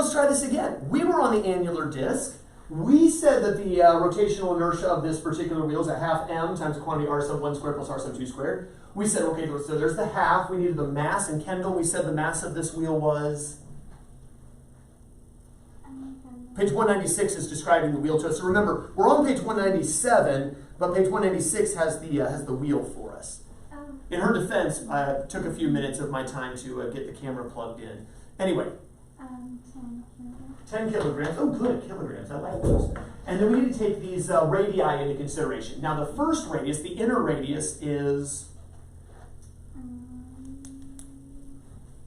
let's try this again. We were on the annular disk. We said that the rotational inertia of this particular wheel is a half m times the quantity r sub 1 squared plus r sub 2 squared. We said, okay, so there's the half. We needed the mass. And Kendall, we said the mass of this wheel was? Page 196 is describing the wheel to us. So remember, we're on page 197, but page 196 has the wheel for us. In her defense, I took a few minutes of my time to get the camera plugged in. Anyway. 10 kilograms. Oh, good, kilograms. I like those. And then we need to take these radii into consideration. Now, the first radius, the inner radius, is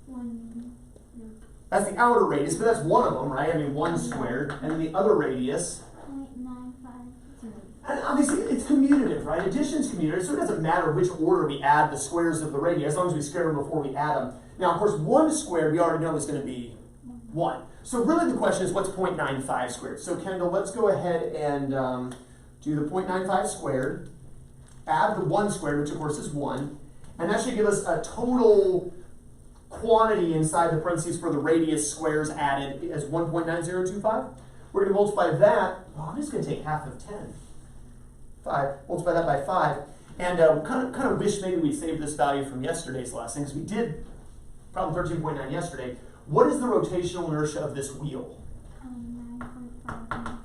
1. That's the outer radius, but that's one of them, right? I mean, 1 squared. And then the other radius. 0.952. And obviously, it's commutative, right? Addition's commutative, so it doesn't matter which order we add the squares of the radii, as long as we square them before we add them. Now, of course, 1 squared, we already know is going to be 1. So really the question is, what's 0.95 squared? So Kendall, let's go ahead and do the 0.95 squared, add the 1 squared, which of course is 1, and that should give us a total quantity inside the parentheses for the radius squares added as 1.9025. We're going to multiply that, well, I'm just going to take half of 10. 5, multiply that by 5, and kind of wish maybe we saved this value from yesterday's lesson, because we did problem 13.9 yesterday. What is the rotational inertia of this wheel? 9.5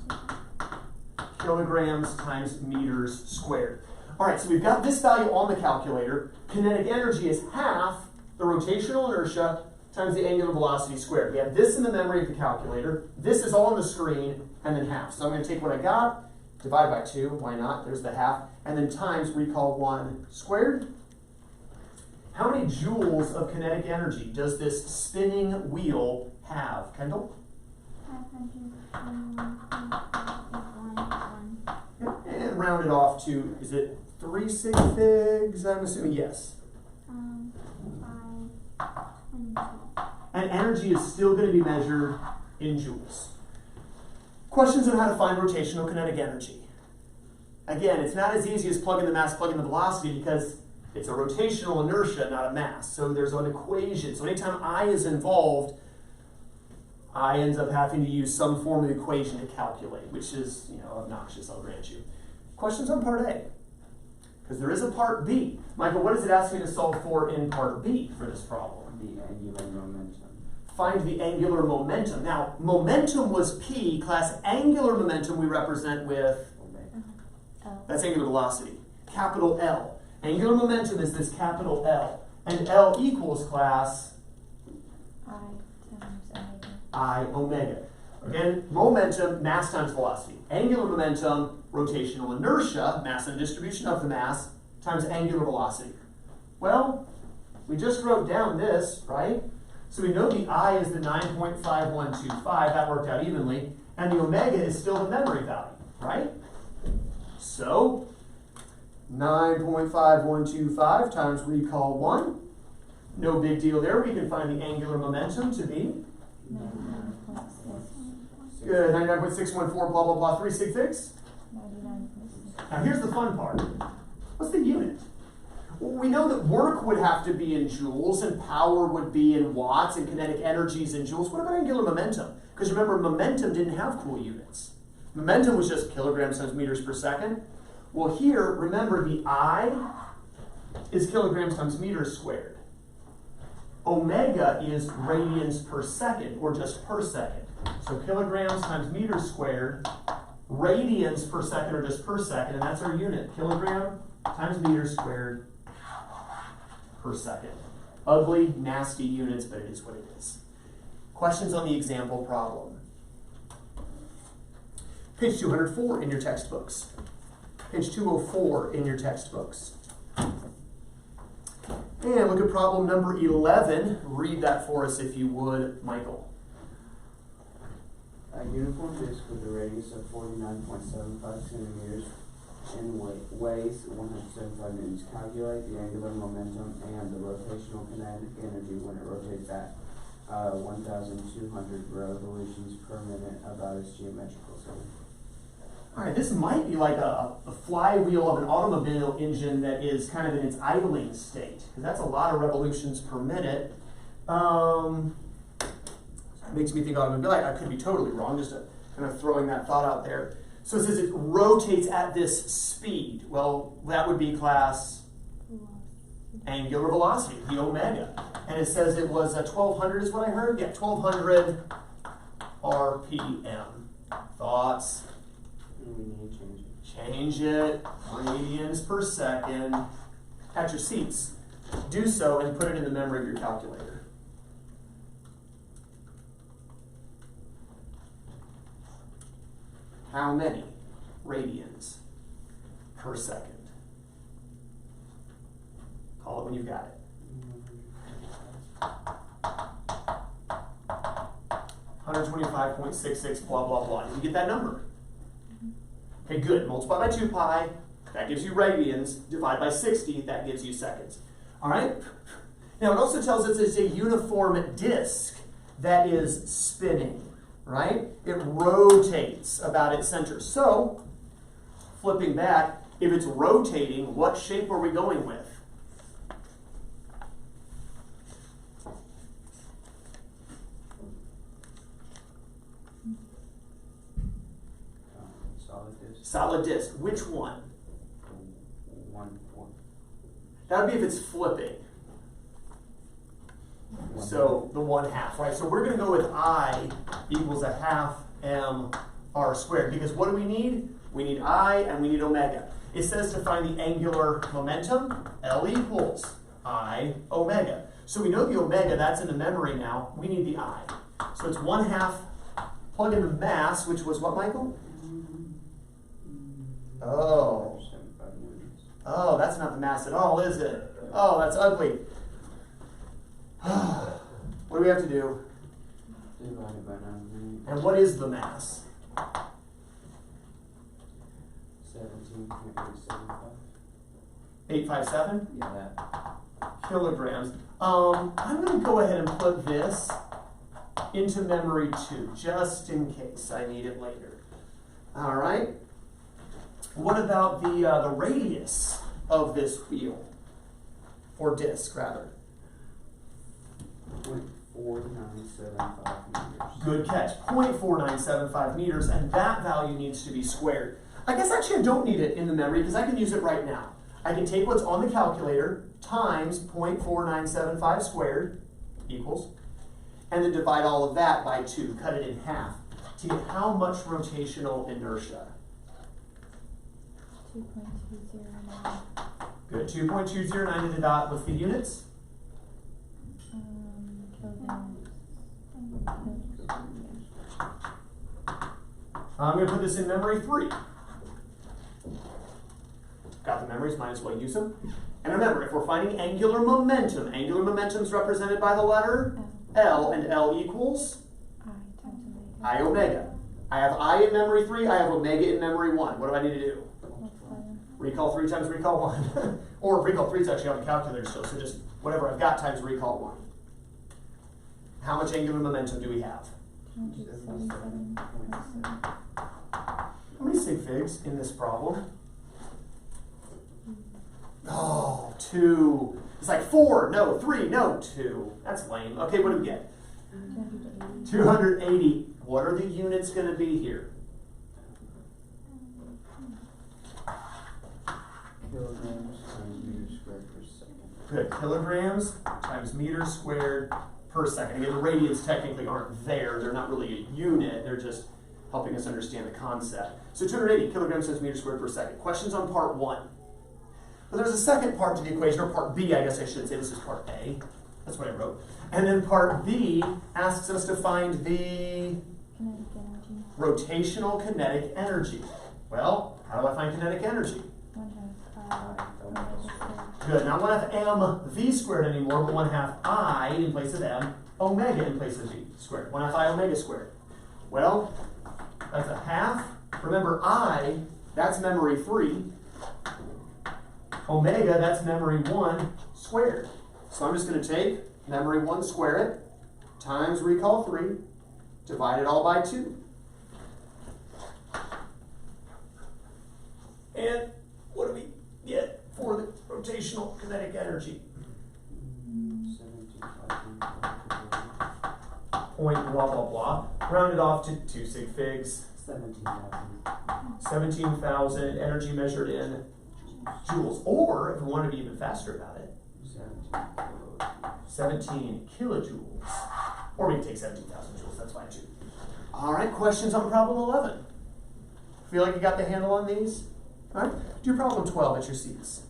Kilograms times meters squared. All right, so we've got this value on the calculator. Kinetic energy is half the rotational inertia times the angular velocity squared. We have this in the memory of the calculator. This is all on the screen, and then half. So I'm going to take what I got, divide by 2, why not? There's the half. And then times, recall 1 squared. How many joules of kinetic energy does this spinning wheel have? Kendall? 521.1. And round it off to, is it 3 sig figs? I'm assuming yes. 522. And energy is still going to be measured in joules. Questions on how to find rotational kinetic energy. Again, it's not as easy as plugging the mass, plugging the velocity, because it's a rotational inertia, not a mass. So there's an equation. So anytime I is involved, I ends up having to use some form of equation to calculate, which is, obnoxious, I'll grant you. Questions on part A? Because there is a part B. Michael, what does it ask me to solve for in part B for this problem? The angular momentum. Find the angular momentum. Now, momentum was P, class angular momentum we represent with, that's angular velocity, capital L. Angular momentum is this capital L. And L equals class I omega. Again, momentum, mass times velocity. Angular momentum, rotational inertia, mass and distribution of the mass, times angular velocity. Well, we just wrote down this, right? So we know the I is the 9.5125, that worked out evenly, and the omega is still the memory value, right? So, 9.5125 times recall 1. No big deal there. We can find the angular momentum to be? 99.6. Good, 99.614, blah, blah, blah, 3 sig figs. 99.6. Now here's the fun part. What's the unit? Well, we know that work would have to be in joules, and power would be in watts, and kinetic energy is in joules. What about angular momentum? Because remember, momentum didn't have cool units. Momentum was just kilograms times meters per second. Well, here, remember, the I is kilograms times meters squared. Omega is radians per second, or just per second. So kilograms times meters squared, radians per second, or just per second, and that's our unit. Kilogram times meters squared per second. Ugly, nasty units, but it is what it is. Questions on the example problem? Page 204 in your textbooks. Page 204 in your textbooks. And look at problem number 11. Read that for us if you would, Michael. A uniform disk with a radius of 49.75 centimeters and weighs 175 newtons. Calculate the angular momentum and the rotational kinetic energy when it rotates at 1,200 revolutions per minute about its geometrical center. All right, this might be like a flywheel of an automobile engine that is kind of in its idling state, because that's a lot of revolutions per minute. I Makes me think, oh, I'm gonna be like, I could be totally wrong, just kind of throwing that thought out there. So it says it rotates at this speed. Well, that would be class angular velocity, the omega. And it says it was 1200 is what I heard? Yeah, 1200 RPM. Thoughts? We need to change it. Change it, radians per second. At your seats. Do so and put it in the memory of your calculator. How many radians per second? Call it when you've got it. 125.66, blah, blah, blah. Did you get that number? Okay, good. Multiply by 2 pi. That gives you radians. Divide by 60. That gives you seconds. All right? Now, it also tells us it's a uniform disk that is spinning. Right? It rotates about its center. So, flipping back, if it's rotating, what shape are we going with? Solid disk. Solid disk. Which one? 1/4. That would be if it's flipping. So the 1/2, right? So we're going to go with I equals 1/2 mr squared. Because what do we need? We need I and we need omega. It says to find the angular momentum, L equals I omega. So we know the omega, that's in the memory now. We need the I. So it's 1/2, plug in the mass, which was what, Michael? Oh. 75 newtons. Oh, that's not the mass at all, is it? Oh, that's ugly. What do we have to do? Divided by 9. And what is the mass? 17.875. 857 Yeah, that. kilograms. I'm going to go ahead and put this into memory too, just in case I need it later. All right. What about the radius of this wheel, or disc rather? 0.4975 meters. Good catch. 0.4975 meters, and that value needs to be squared. I guess actually I don't need it in the memory because I can use it right now. I can take what's on the calculator times 0.4975 squared equals, and then divide all of that by 2, cut it in half, to get how much rotational inertia? 2.209. Good. 2.209 to the dot. What's the units? Kilograms. I'm going to put this in memory 3. Got the memories, might as well use them. And remember, if we're finding angular momentum is represented by the letter L, and L equals I times omega. I omega. I have I in memory 3, I have omega in memory 1. What do I need to do? Multiply them. Recall 3 times recall 1. Or recall 3 is actually on the calculator still, so just whatever I've got times recall 1. How much angular momentum do we have? 277.7. How many sig figs in this problem? Oh, 2. It's like 4, no, 3, no, 2. That's lame. Okay, what do we get? 280. 280. What are the units going to be here? Kilograms times meters squared per second. Good. Kilograms times meters squared per second. Again, the radians technically aren't there. They're not really a unit. They're just helping us understand the concept. So 280 kilograms times meters squared per second. Questions on part 1. But there's a second part to the equation, or part B, I guess I should say. This is part A. That's what I wrote. And then part B asks us to find the Kinetic energy. rotational kinetic energy. Well, how do I find kinetic energy? 1/2 omega squared. Good. Not 1/2 mv squared anymore, but 1/2 I in place of m, omega in place of v squared. 1/2 I omega squared. Well, that's a half. Remember, I, that's memory 3. Omega, that's memory 1 squared. So I'm just going to take memory 1, square it, times recall 3, divide it all by 2. And what do we get for the rotational kinetic energy? 17.5. point blah blah blah. Round it off to 2 sig figs. 17,000. 17,000 energy measured in joules. Or if we want to be even faster about it, 17 kilojoules. Or we can take 17,000 joules, that's fine too. All right, questions on problem 11? Feel like you got the handle on these? All right, do problem 12 at your seats.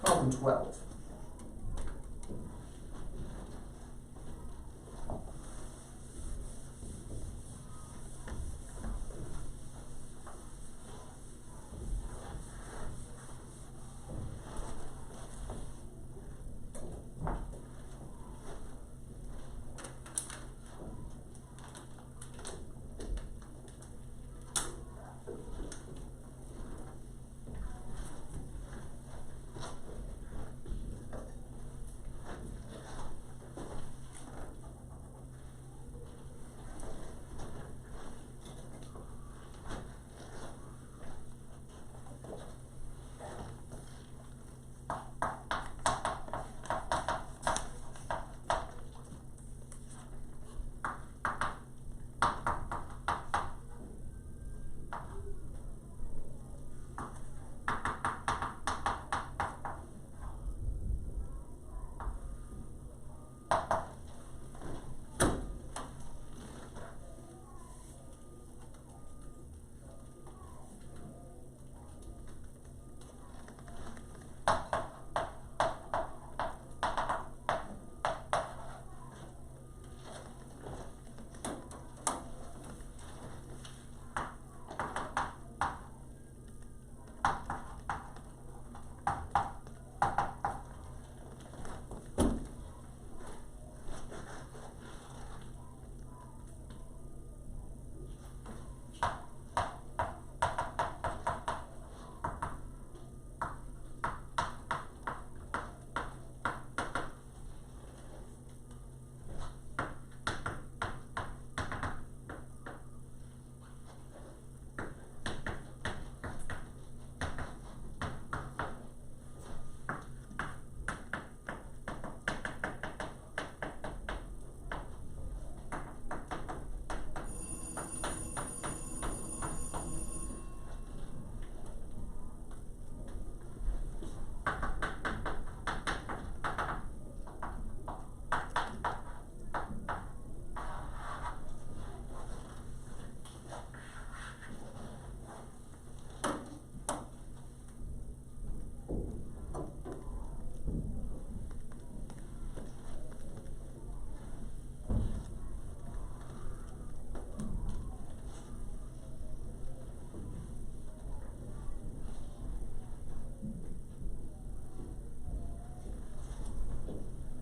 Problem 12.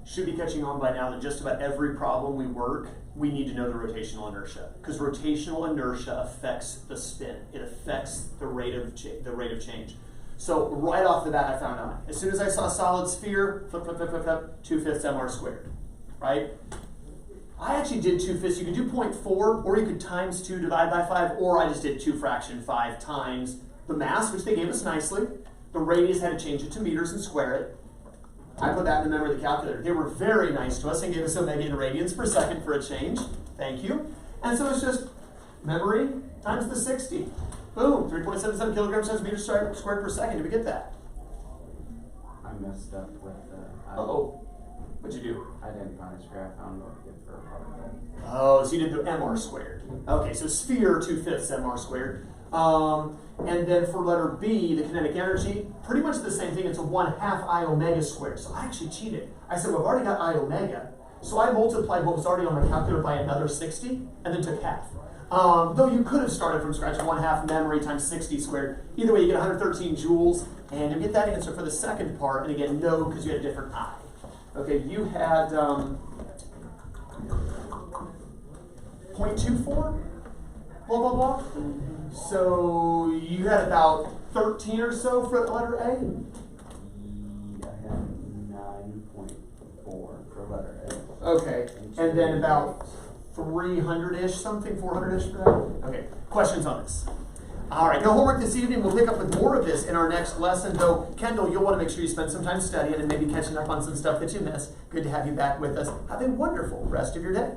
Should be catching on by now that just about every problem we work, we need to know the rotational inertia, because rotational inertia affects the spin. It affects the rate of change. So right off the bat, I found out. As soon as I saw a solid sphere, flip, flip, flip, flip, flip, 2/5 mr squared, right? I actually did 2/5. You could do 0.4, or you could times 2, divide by 5, or I just did 2 fraction 5 times the mass, which they gave us nicely. The radius had to change it to meters and square it. I put that in the memory of the calculator. They were very nice to us and gave us omega in radians per second for a change. Thank you. And so it's just memory times the 60. Boom, 3.77 kilograms times meters squared per second. Did we get that? I messed up with the. Uh-oh. What'd you do? I didn't find this graph. I don't know what to get for a part of that. Oh, so you did the mr squared. Okay, so sphere 2/5 mr squared. And then for letter B, the kinetic energy, pretty much the same thing. It's a 1/2 I omega squared. So I actually cheated. I said, well, I've already got I omega. So I multiplied what was already on my calculator by another 60, and then took half. Though you could have started from scratch, 1/2 memory times 60 squared. Either way, you get 113 joules, and you get that answer for the second part. And again, no, because you had a different I. Okay, you had 0.24, blah, blah, blah. So you had about 13 or so for letter A? I had 9.4 for letter A. Okay, and then about 300-ish something, 400-ish for that? Okay, questions on this? All right, no homework this evening. We'll pick up with more of this in our next lesson, though. Kendall, you'll want to make sure you spend some time studying and maybe catching up on some stuff that you missed. Good to have you back with us. Have a wonderful rest of your day.